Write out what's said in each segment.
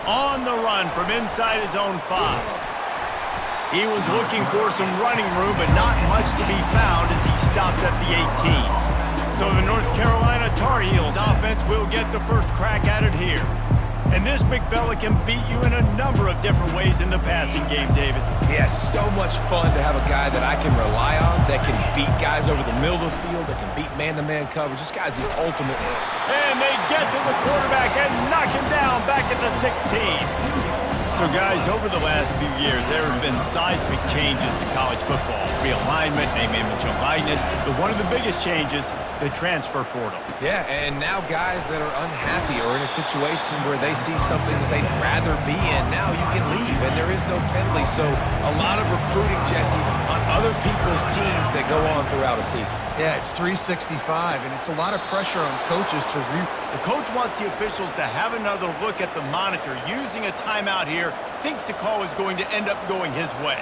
On the run from inside his own 5. He was looking for some running room, but not much to be found as he stopped at the 18. So the North Carolina Tar Heels offense will get the first crack at it here. And this big fella can beat you in a number of different ways in the passing game, David. Yeah, so much fun to have a guy that I can rely on, that can beat guys over the middle of the field, that can beat man-to-man coverage. This guy's the ultimate. And they get to the quarterback and knock him down back at the 16. So, guys, over the last few years, there have been seismic changes to college football. Realignment, name, image, and likeness. But one of the biggest changes, the transfer portal. Yeah, and now guys that are unhappy or in a situation where they see something that they'd rather be in, now you can leave, and there is no penalty. So a lot of recruiting, Jesse, on other people's teams that go on throughout a season. Yeah, it's 365, and it's a lot of pressure on coaches to The coach wants the officials to have another look at the monitor. Using a timeout here, thinks the call is going to end up going his way.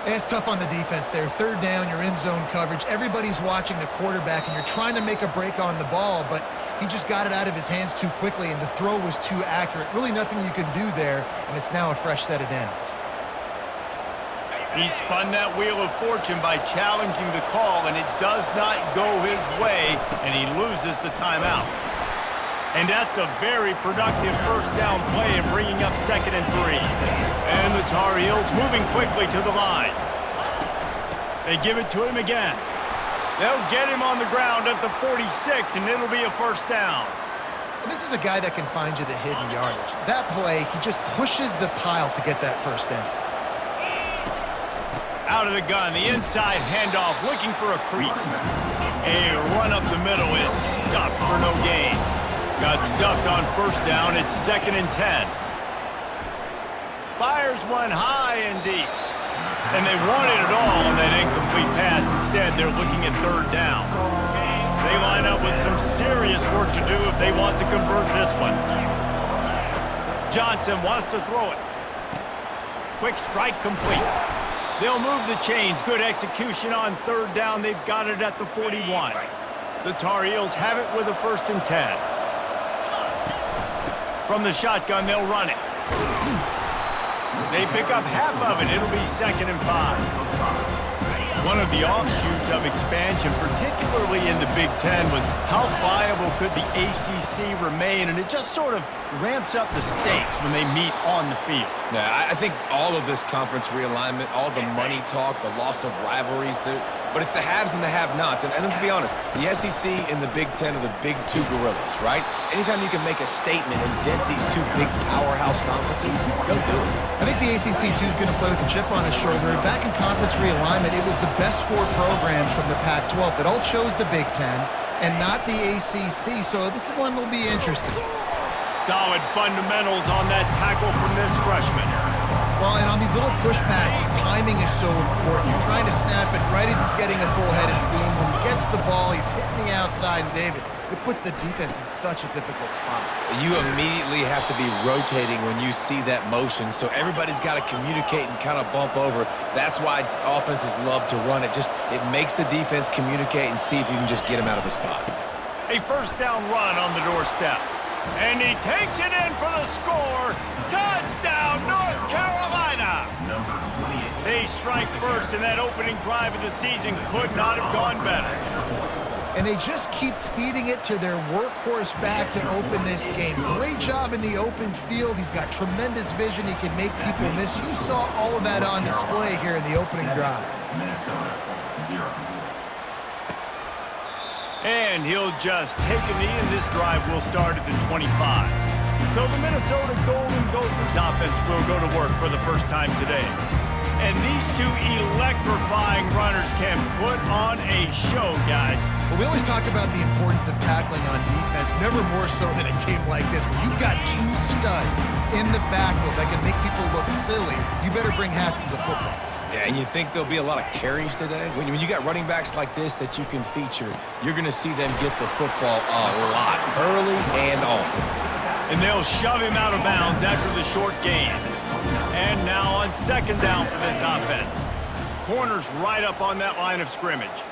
And it's tough on the defense there. Third down, you're in zone coverage. Everybody's watching the quarterback, and you're trying to make a break on the ball, but he just got it out of his hands too quickly, and the throw was too accurate. Really nothing you can do there, and it's now a fresh set of downs. He spun that wheel of fortune by challenging the call, and it does not go his way, and he loses the timeout. And that's a very productive first down play and bringing up 2nd and 3. And the Tar Heels moving quickly to the line. They give it to him again. They'll get him on the ground at the 46, and it'll be a first down. And this is a guy that can find you the hidden yardage. That play, he just pushes the pile to get that first down. Out of the gun, the inside handoff, looking for a crease. A run up the middle is stuffed for no gain. Got stuffed on first down. It's 2nd and 10. Fires one high and deep. And they wanted it all on that incomplete pass. Instead, they're looking at 3rd down. They line up with some serious work to do if they want to convert this one. Johnson wants to throw it. Quick strike complete. They'll move the chains. Good execution on 3rd down. They've got it at the 41. The Tar Heels have it with a 1st and 10. From the shotgun, they'll run it. They pick up half of it. It'll be 2nd and 5. One of the offshoots of expansion, particularly in the Big Ten, was how viable could the ACC remain, and it just sort of ramps up the stakes when they meet on the field. Yeah, I think all of this conference realignment, all the money talk, the loss of rivalries, but it's the haves and the have-nots. And let's be honest, the SEC and the Big Ten are the big two gorillas, right? Anytime you can make a statement and dent these two big powerhouse conferences, go do it. I think the ACC, too, is going to play with a chip on his shoulder. Back in conference realignment, it was the best 4 programs from the Pac-12 that all chose the Big Ten and not the ACC, so this one will be interesting. Solid fundamentals on that tackle from this freshman. Well, and on these little push passes, timing is so important. You're trying to snap it right as he's getting a full head of steam. When he gets the ball, he's hitting the outside, and David, it puts the defense in such a difficult spot. You immediately have to be rotating when you see that motion, so everybody's got to communicate and kind of bump over. That's why offenses love to run it. It makes the defense communicate and see if you can just get him out of the spot. A first down run on the doorstep. And he takes it in for the score. Touchdown, North Carolina! They strike first, and that opening drive of the season could not have gone better. And they just keep feeding it to their workhorse back to open this game. Great job in the open field. He's got tremendous vision. He can make people miss. You saw all of that on display here in the opening drive. And he'll just take a knee, and this drive will start at the 25. So the Minnesota Golden Gophers offense will go to work for the first time today. And these two electrifying runners can put on a show, guys. Well, we always talk about the importance of tackling on defense, never more so than a game like this, where you've got 2 studs in the backfield that can make people look silly. You better bring hats to the football. Yeah, and you think there'll be a lot of carries today? When you got running backs like this that you can feature, you're going to see them get the football a lot, early and often. And they'll shove him out of bounds after the short gain. And now on 2nd down for this offense. Corners right up on that line of scrimmage.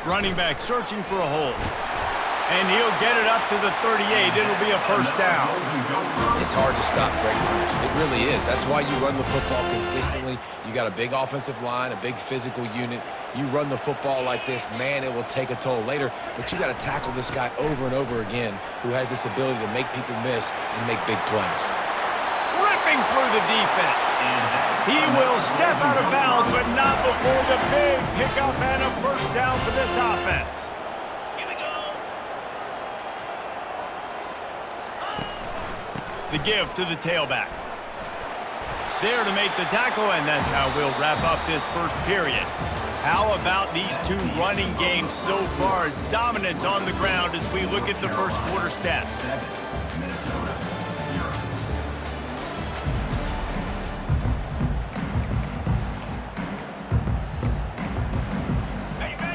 Running back searching for a hole. And he'll get it up to the 38. It'll be a first down. It's hard to stop great runners. It really is. That's why you run the football consistently. You got a big offensive line, a big physical unit. You run the football like this, man, it will take a toll later. But you got to tackle this guy over and over again who has this ability to make people miss and make big plays. Ripping through the defense. He will step out of bounds, but not before the big pickup and a first down for this offense. The give to the tailback. There to make the tackle, and that's how we'll wrap up this first period. How about these two running games so far? Dominance on the ground as we look at the first quarter stats.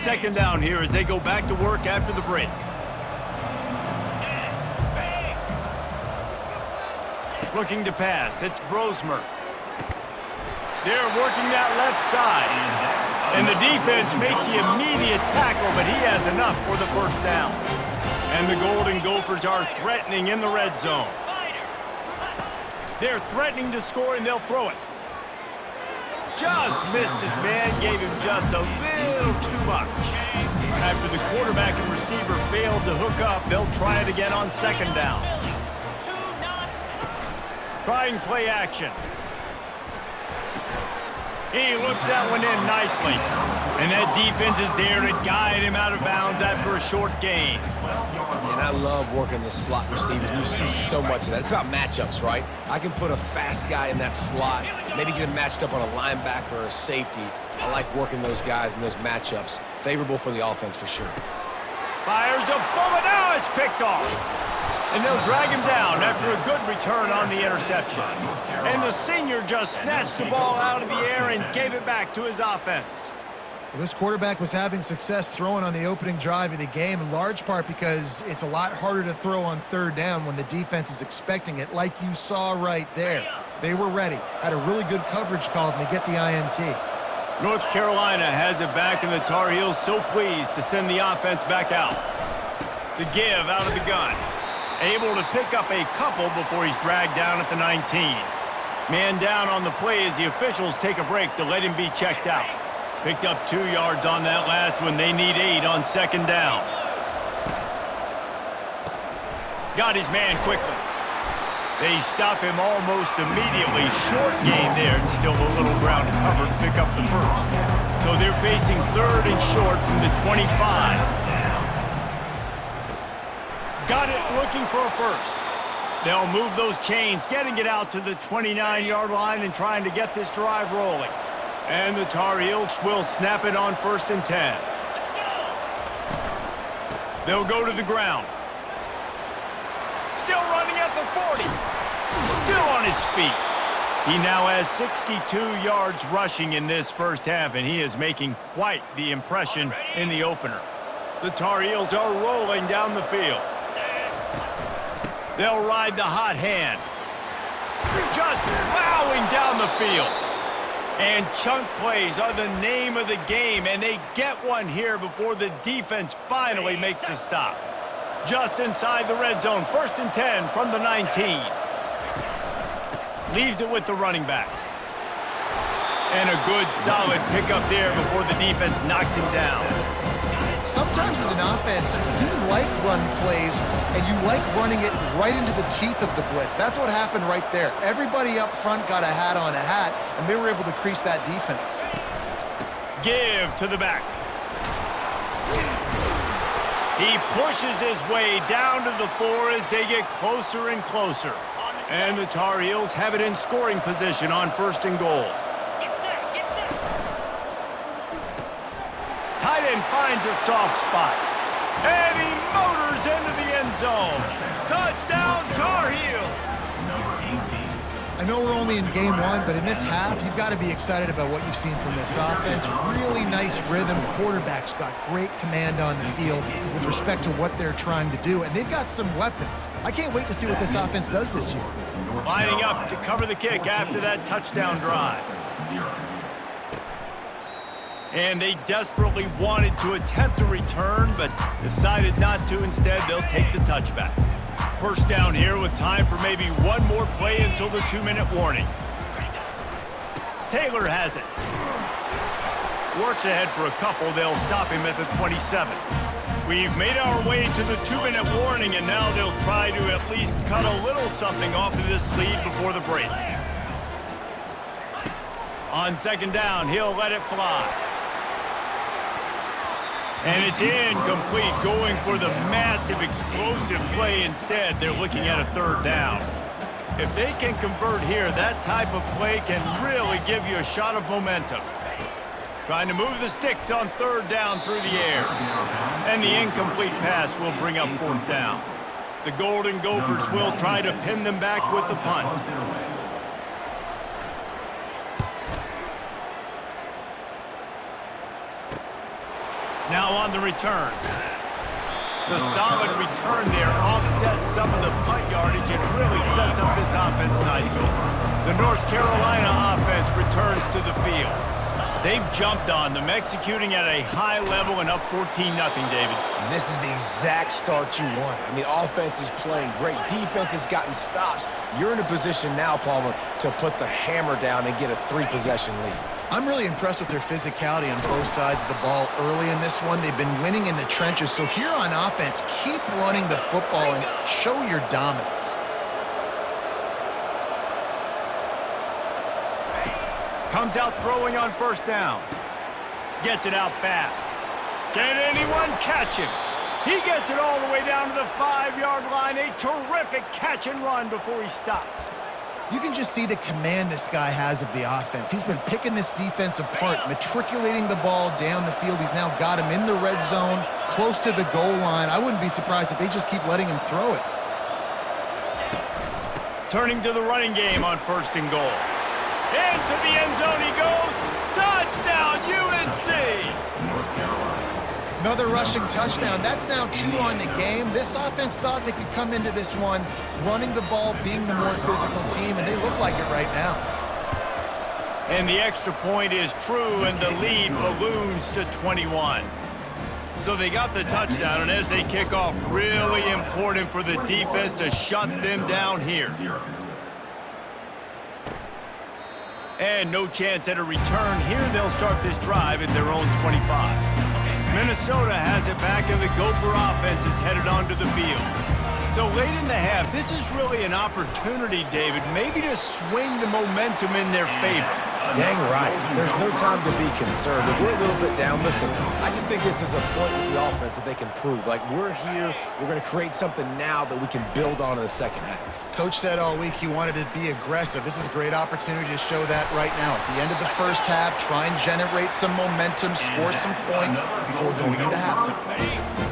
Second down here as they go back to work after the break. Looking to pass, it's Brosmer. They're working that left side. And the defense makes the immediate tackle, but he has enough for the first down. And the Golden Gophers are threatening in the red zone. They're threatening to score, and they'll throw it. Just missed his man, gave him just a little too much. After the quarterback and receiver failed to hook up, they'll try it again on second down. Trying play action. He looks that one in nicely. And that defense is there to guide him out of bounds after a short gain. And I love working the slot receivers. You see so much of that. It's about matchups, right? I can put a fast guy in that slot, maybe get him matched up on a linebacker or a safety. I like working those guys in those matchups. Favorable for the offense for sure. Fires a bullet. Now it's picked off. And they'll drag him down after a good return on the interception. And the senior just snatched the ball out of the air and gave it back to his offense. Well, this quarterback was having success throwing on the opening drive of the game, in large part because it's a lot harder to throw on third down when the defense is expecting it, like you saw right there. They were ready, had a really good coverage call, and they get the INT. North Carolina has it back, and the Tar Heels so pleased to send the offense back out. The give out of the gun. Able to pick up a couple before he's dragged down at the 19. Man down on the play as the officials take a break to let him be checked out. Picked up 2 yards on that last one. They need 8 on second down. Got his man quickly. They stop him almost immediately. Short gain there, and still a little ground to cover to pick up the first. So they're facing third and short from the 25. Got it, looking for a first. They'll move those chains, getting it out to the 29-yard line and trying to get this drive rolling. And the Tar Heels will snap it on 1st and 10. They'll go to the ground. Still running at the 40. Still on his feet. He now has 62 yards rushing in this first half, and he is making quite the impression in the opener. The Tar Heels are rolling down the field. They'll ride the hot hand. Just plowing down the field. And chunk plays are the name of the game, and they get one here before the defense finally makes the stop. Just inside the red zone, 1st and 10 from the 19. Leaves it with the running back. And a good solid pickup there before the defense knocks him down. Sometimes as an offense, you like run plays, and you like running it right into the teeth of the blitz. That's what happened right there. Everybody up front got a hat on a hat, and they were able to crease that defense. Give to the back. He pushes his way down to the 4 as they get closer and closer. And the Tar Heels have it in scoring position on 1st and goal. Tight end finds a soft spot. And he motors into the end zone. Touchdown, Tar Heels! I know we're only in game 1, but in this half, you've got to be excited about what you've seen from this offense. Really nice rhythm. Quarterback's got great command on the field with respect to what they're trying to do, and they've got some weapons. I can't wait to see what this offense does this year. Lining up to cover the kick after that touchdown drive. And they desperately wanted to attempt a return, but decided not to. Instead, they'll take the touchback. First down here with time for maybe one more play until the 2-minute warning. Taylor has it. Works ahead for a couple. They'll stop him at the 27. We've made our way to the 2-minute warning, and now they'll try to at least cut a little something off of this lead before the break. On second down, he'll let it fly. And it's incomplete, going for the massive explosive play instead. They're looking at a third down. If they can convert here, that type of play can really give you a shot of momentum. Trying to move the sticks on third down through the air. And the incomplete pass will bring up fourth down. The Golden Gophers will try to pin them back with the punt. Now on the return. The solid return there offsets some of the punt yardage and really sets up this offense nicely. The North Carolina offense returns to the field. They've jumped on them, executing at a high level and up 14-0, David. This is the exact start you wanted. I mean, offense is playing great. Defense has gotten stops. You're in a position now, Palmer, to put the hammer down and get a 3-possession lead. I'm really impressed with their physicality on both sides of the ball early in this one. They've been winning in the trenches. So here on offense, keep running the football and show your dominance. Comes out throwing on first down. Gets it out fast. Can anyone catch him? He gets it all the way down to the 5-yard line. A terrific catch and run before he stopped. You can just see the command this guy has of the offense. He's been picking this defense apart, matriculating the ball down the field. He's now got him in the red zone, close to the goal line. I wouldn't be surprised if they just keep letting him throw it. Turning to the running game on first and goal. Into the end zone he goes. Touchdown, UNC! Another rushing touchdown. That's now 2 on the game. This offense thought they could come into this one running the ball, being the more physical team, and they look like it right now. And the extra point is true, and the lead balloons to 21. So they got the touchdown, and as they kick off, really important for the defense to shut them down here. And no chance at a return here. They'll start this drive at their own 25. Minnesota has it back, and the Gopher offense is headed onto the field. So late in the half, this is really an opportunity, David, maybe to swing the momentum in their favor. Dang right. There's no time to be concerned. If we're a little bit down, listen, I just think this is a point with the offense that they can prove. Like, we're here, we're going to create something now that we can build on in the second half. Coach said all week he wanted to be aggressive. This is a great opportunity to show that right now. At the end of the first half, try and generate some momentum, score some points before going into halftime.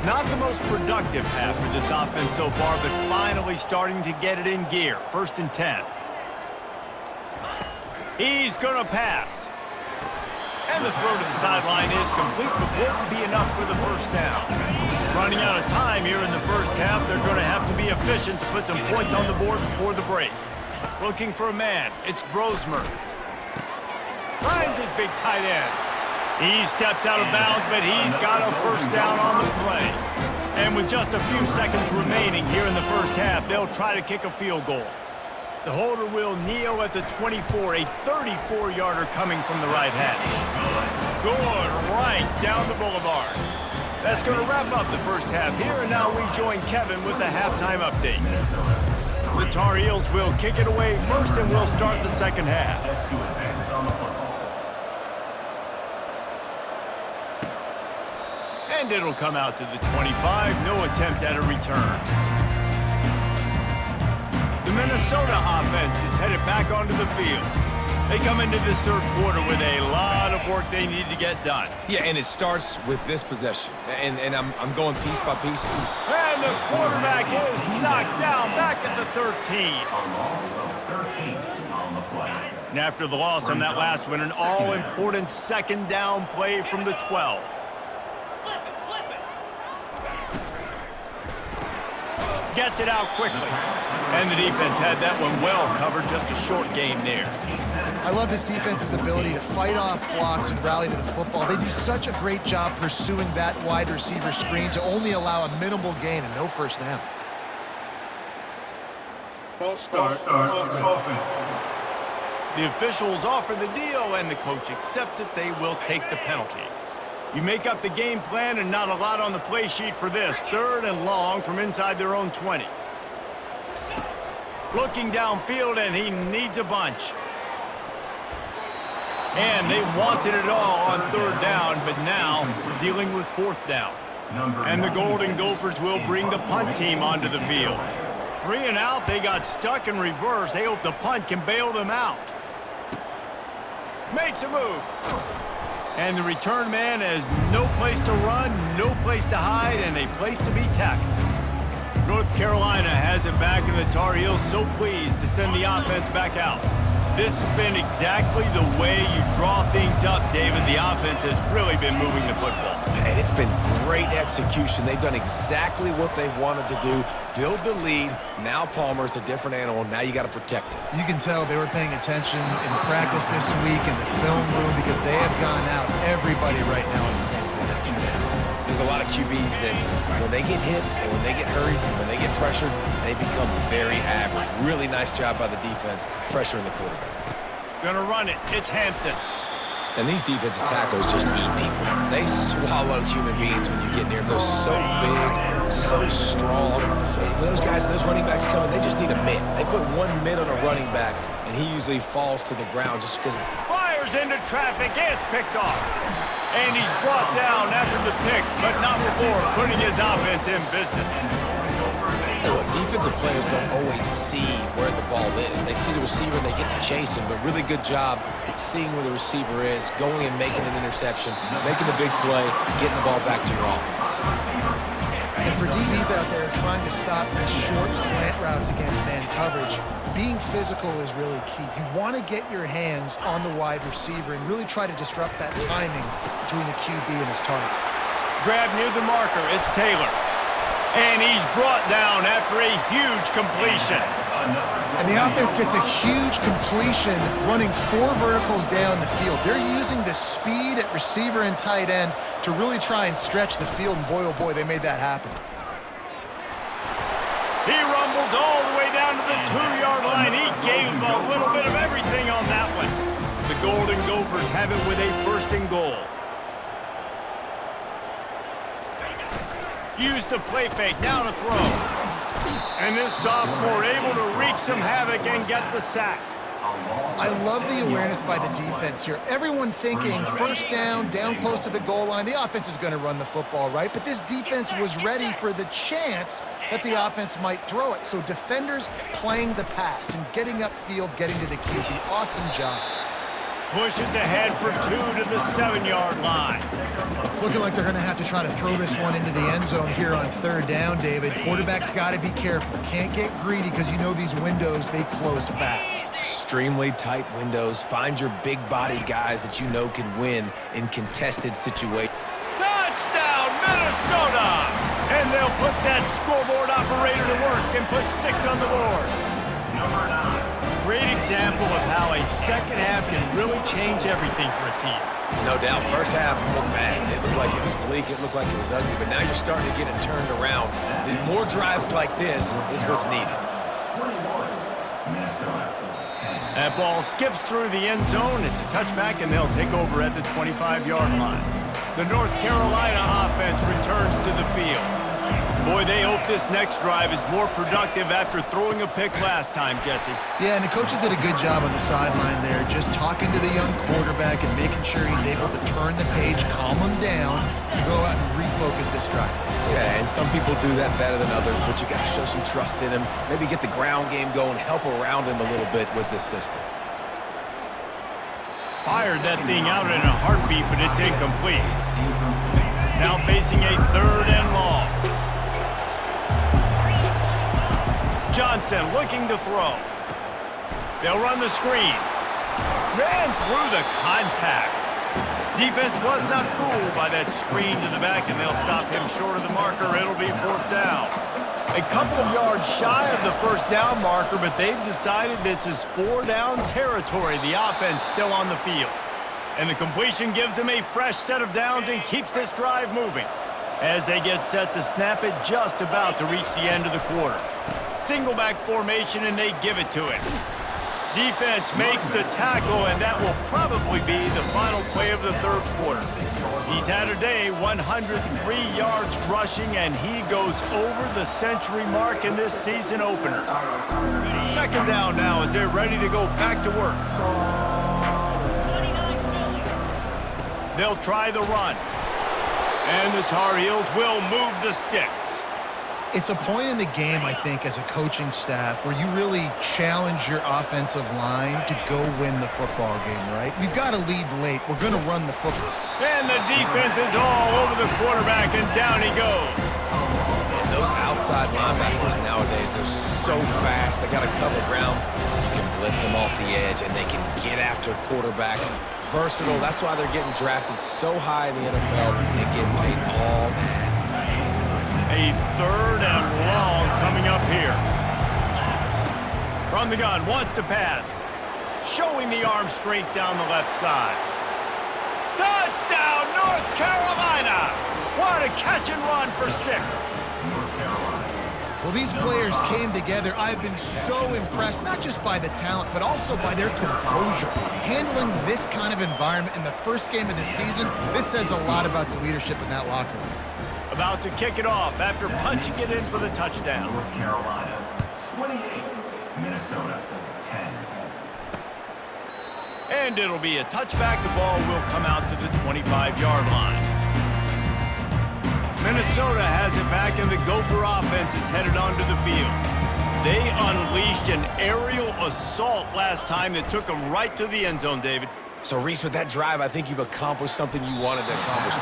Not the most productive half for this offense so far, but finally starting to get it in gear. First and 10. He's going to pass. And the throw to the sideline is complete, but won't be enough for the first down. Running out of time here in the first half, they're going to have to be efficient to put some points on the board before the break. Looking for a man. It's Brosmer. Finds his big tight end. He steps out of bounds, but he's got a first down on the play. And with just a few seconds remaining here in the first half, they'll try to kick a field goal. The holder will kneel at the 24, a 34-yarder coming from the right hash. Good right down the boulevard. That's going to wrap up the first half here, and now we join Kevin with the halftime update. The Tar Heels will kick it away first, and we'll start the second half. And it'll come out to the 25, no attempt at a return. The Minnesota offense is headed back onto the field. They come into this third quarter with a lot of work they need to get done. Yeah, and it starts with this possession. And I'm going piece by piece. And the quarterback is knocked down back at the 13. And after the loss on that last one, an all-important second down play from the 12. Gets it out quickly. And the defense had that one well covered, just a short gain there. I love this defense's ability to fight off blocks and rally to the football. They do such a great job pursuing that wide receiver screen to only allow a minimal gain and no first down. False start. Offense. The officials offer the deal, and the coach accepts it. They will take the penalty. You make up the game plan, and not a lot on the play sheet for this. 3rd and long from inside their own 20. Looking downfield, and he needs a bunch. And they wanted it all on 3rd down, but now dealing with 4th down. And the Golden Gophers will bring the punt team onto the field. 3 and out, they got stuck in reverse. They hope the punt can bail them out. Makes a move. And the return man has no place to run, no place to hide, and a place to be tackled. North Carolina has it back, and the Tar Heels so pleased to send the offense back out. This has been exactly the way you draw things up, David. The offense has really been moving the football. And it's been great execution. They've done exactly what they've wanted to do. Build the lead. Now Palmer's a different animal. Now you got to protect it. You can tell they were paying attention in practice this week in the film room because they have gone out, everybody right now on the same page. There's a lot of QBs that when they get hit and when they get hurried and when they get pressured, they become very average. Really nice job by the defense pressuring the quarterback. Gonna run it. It's Hampton. And these defensive tackles just eat people. They swallow human beings when you get near them. They're so big, so strong. Those guys, those running backs coming, they just need a mitt. They put one mitt on a running back, and he usually falls to the ground just because. Fires into traffic. It's picked off. And he's brought down after the pick, but not before putting his offense in business. Look, defensive players don't always see where the ball is. They see the receiver and they get to chase him, but really good job seeing where the receiver is, going and making an interception, making a big play, getting the ball back to your offense. And for DBs out there trying to stop the short slant routes against man coverage, being physical is really key. You want to get your hands on the wide receiver and really try to disrupt that timing between the QB and his target. Grab near the marker. It's Taylor. And he's brought down after a huge completion. And the offense gets a huge completion running 4 verticals down the field. They're using the speed at receiver and tight end to really try and stretch the field, and boy, oh boy, they made that happen. He rumbles all the way down to the 2-yard line. He gave a little bit of everything on that one. The Golden Gophers have it with a 1st and goal. Use the play fake, now to throw. And this sophomore able to wreak some havoc and get the sack. I love the awareness by the defense here. Everyone thinking 1st down, down close to the goal line. The offense is going to run the football, right? But this defense was ready for the chance that the offense might throw it. So defenders playing the pass and getting upfield, getting to the QB. Awesome job. Pushes ahead for 2 to the 7-yard line. It's looking like they're going to have to try to throw this one into the end zone here on 3rd down, David. Quarterback's got to be careful. Can't get greedy because you know these windows, they close fast. Extremely tight windows. Find your big body guys that you know can win in contested situations. Touchdown, Minnesota! And they'll put that scoreboard operator to work and put 6 on the board. Number 9. Great example of how a second half can really change everything for a team. No doubt. First half looked bad. It looked like it was bleak. It looked like it was ugly. But now you're starting to get it turned around. The more drives like this is what's needed. That ball skips through the end zone. It's a touchback, and they'll take over at the 25-yard line. The North Carolina offense returns to the field. Boy, they hope this next drive is more productive after throwing a pick last time, Jesse. Yeah, and the coaches did a good job on the sideline there, just talking to the young quarterback and making sure he's able to turn the page, calm him down, and go out and refocus this drive. Yeah, and some people do that better than others, but you got to show some trust in him, maybe get the ground game going, help around him a little bit with this system. Fired that thing out in a heartbeat, but it's incomplete. Now facing a 3rd and long. Johnson looking to throw. They'll run the screen. Ran through the contact. Defense was not fooled by that screen to the back, and they'll stop him short of the marker. It'll be 4th down. A couple of yards shy of the first down marker, but they've decided this is 4-down territory. The offense still on the field. And the completion gives them a fresh set of downs and keeps this drive moving. As they get set to snap it, just about to reach the end of the quarter. Single back formation, and they give it to him. Defense makes the tackle, and that will probably be the final play of the third quarter. He's had a day, 103 yards rushing, and he goes over the century mark in this season opener. Second down now as they're ready to go back to work. They'll try the run. And the Tar Heels will move the sticks. It's a point in the game, I think, as a coaching staff where you really challenge your offensive line to go win the football game, right? We've got to lead late. We're going to run the football. And the defense is all over the quarterback, and down he goes. And those outside linebackers nowadays, they're so fast. They got to cover ground. You can blitz them off the edge, and they can get after quarterbacks. Versatile. That's why they're getting drafted so high in the NFL and getting paid all that money. A third and long coming up here. From the gun, wants to pass. Showing the arm strength down the left side. Touchdown, North Carolina! What a catch and run for 6. Well, these players came together. I've been so impressed, not just by the talent, but also by their composure. Handling this kind of environment in the first game of the season, this says a lot about the leadership in that locker room. About to kick it off after punching it in for the touchdown. North Carolina, 28, Minnesota, 10. And it'll be a touchback. The ball will come out to the 25-yard line. Minnesota has it back, and the Gopher offense is headed onto the field. They unleashed an aerial assault last time that took them right to the end zone, David. So, Reese, with that drive, I think you've accomplished something you wanted to accomplish.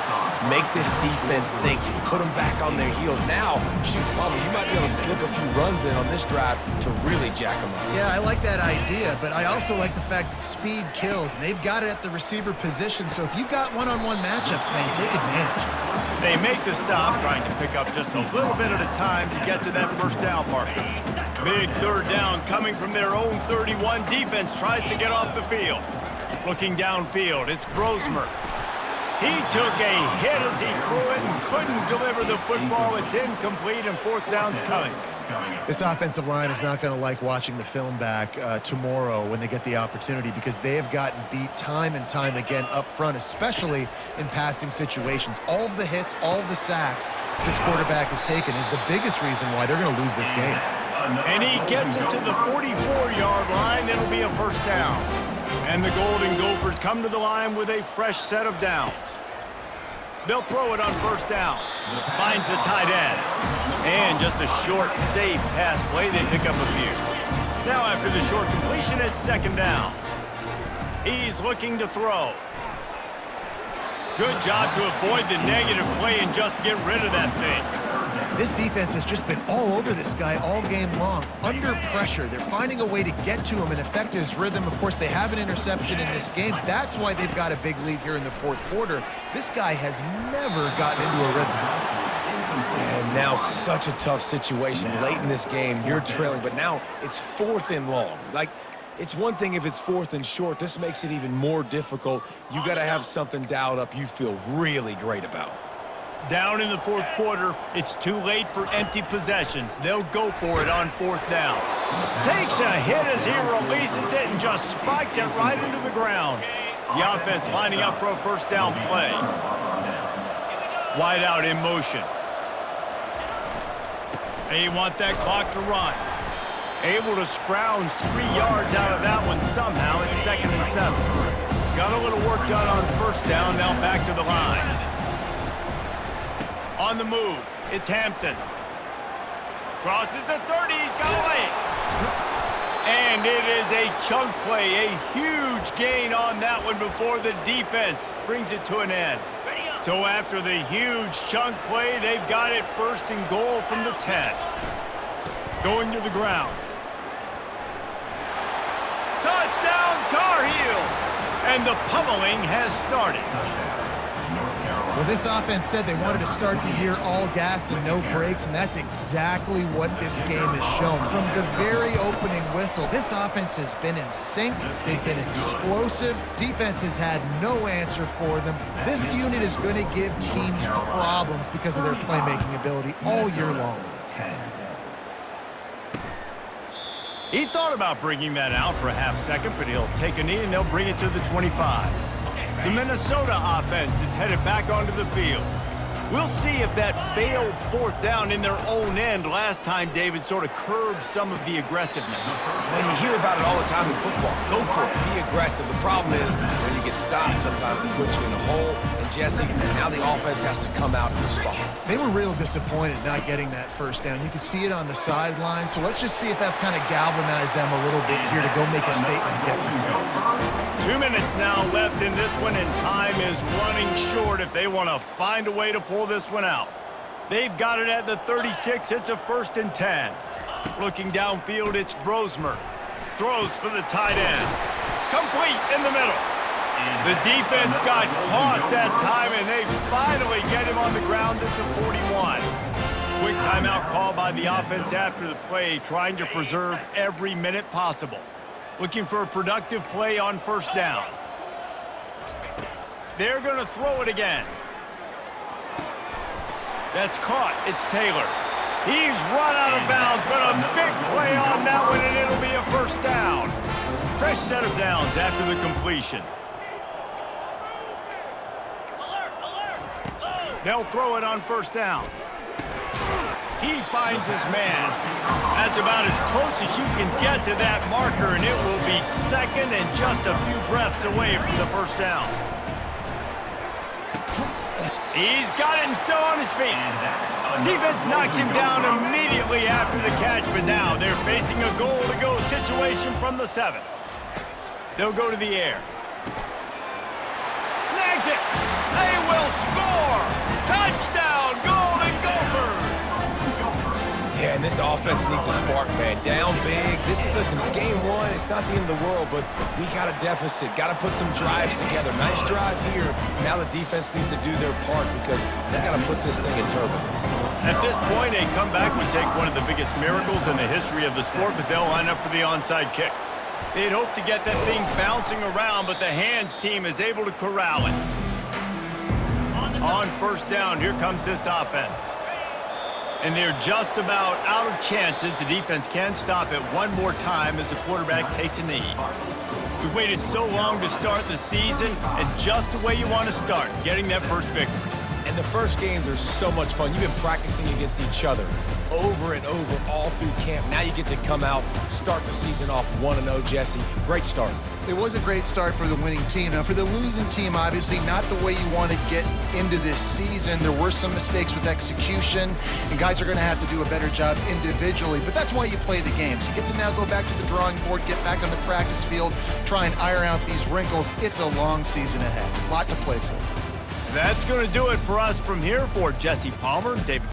Make this defense think. You put them back on their heels. Now, shoot, probably you might be able to slip a few runs in on this drive to really jack them up. Yeah, I like that idea, but I also like the fact that speed kills, and they've got it at the receiver position. So if you've got one-on-one matchups, man, take advantage. They make the stop, trying to pick up just a little bit at a time to get to that first down marker. Big third down coming from their own 31. Defense tries to get off the field. Looking downfield, it's Brosmer. He took a hit as he threw it and couldn't deliver the football. It's incomplete, and fourth down's coming. This offensive line is not going to like watching the film back tomorrow when they get the opportunity, because they have gotten beat time and time again up front, especially in passing situations. All of the hits, all of the sacks this quarterback has taken is the biggest reason why they're going to lose this game. And he gets it to the 44-yard line. It'll be a first down. And the Golden Gophers come to the line with a fresh set of downs. They'll throw it on first down. Finds the tight end. And just a short, safe pass play. They pick up a few. Now after the short completion, it's second down. He's looking to throw. Good job to avoid the negative play and just get rid of that thing. This defense has just been all over this guy all game long. Under pressure, they're finding a way to get to him and affect his rhythm. Of course, they have an interception in this game. That's why they've got a big lead here in the fourth quarter. This guy has never gotten into a rhythm. And now such a tough situation. Late in this game, you're trailing, but now it's fourth and long. Like, it's one thing if it's fourth and short. This makes it even more difficult. You got to have something dialed up you feel really great about. Down in the fourth quarter, it's too late for empty possessions. They'll go for it on fourth down. Takes a hit as he releases it and just spiked it right into the ground. The offense lining up for a first down play. Wide out in motion. They want that clock to run. Able to scrounge 3 yards out of that one somehow. It's 2nd and 7. Got a little work done on first down, now back to the line. On the move, it's Hampton. Crosses the 30, he's got away. And it is a chunk play, a huge gain on that one before the defense brings it to an end. So after the huge chunk play, they've got it first and goal from the 10. Going to the ground. Touchdown, Tar Heels! And the pummeling has started. Well, this offense said they wanted to start the year all gas and no brakes, and that's exactly what this game has shown. From the very opening whistle, this offense has been in sync. They've been explosive. Defense has had no answer for them. This unit is going to give teams problems because of their playmaking ability all year long. He thought about bringing that out for a half second, but he'll take a knee and they'll bring it to the 25. The Minnesota offense is headed back onto the field. We'll see if that failed fourth down in their own end last time David sort of curbed some of the aggressiveness. When you hear about it all the time in football, go for it, be aggressive. The problem is when you get stopped, sometimes it puts you in a hole. And Jesse, now the offense has to come out and respond. They were real disappointed not getting that first down. You could see it on the sideline. So let's just see if that's kind of galvanized them a little bit here to go make a statement and get some points. 2 minutes now left in this one, and time is running short if they want to find a way to pull this one out. They've got it at the 36. It's a 1st and 10. Looking downfield, it's Brosmer. Throws for the tight end. Complete in the middle. The defense got caught that time, and they finally get him on the ground at the 41. Quick timeout call by the offense after the play, trying to preserve every minute possible. Looking for a productive play on 1st down. They're going to throw it again. That's caught. It's Taylor. He's run out of bounds, but a big play on that one, and it'll be a 1st down. Fresh set of downs after the completion. They'll throw it on 1st down. He finds his man. That's about as close as you can get to that marker, and it will be 2nd and just a few breaths away from the 1st down. He's got it and still on his feet. Defense knocks him down immediately after the catch, but now they're facing a goal-to-go situation from the 7. They'll go to the air. Snags it. They will score. Touchdown, Golden Gophers. Yeah, and this offense needs a spark, man. Down big. Listen, it's game 1. It's not the end of the world, but we got a deficit. Got to put some drives together. Nice drive here. Now the defense needs to do their part because they got to put this thing in turbo. At this point, a comeback would take one of the biggest miracles in the history of the sport, but they'll line up for the onside kick. They'd hope to get that thing bouncing around, but the hands team is able to corral it. On 1st down, here comes this offense. And they're just about out of chances. The defense can stop it one more time as the quarterback takes a knee. We waited so long to start the season, and just the way you want to start, getting that first victory. And the first games are so much fun. You've been practicing against each other over and over all through camp. Now you get to come out, start the season off 1-0, Jesse. Great start. It was a great start for the winning team. Now, for the losing team, obviously not the way you want to get into this season. There were some mistakes with execution, and guys are going to have to do a better job individually. But that's why you play the games. You get to now go back to the drawing board, get back on the practice field, try and iron out these wrinkles. It's a long season ahead. A lot to play for. That's going to do it for us from here. For Jesse Palmer, David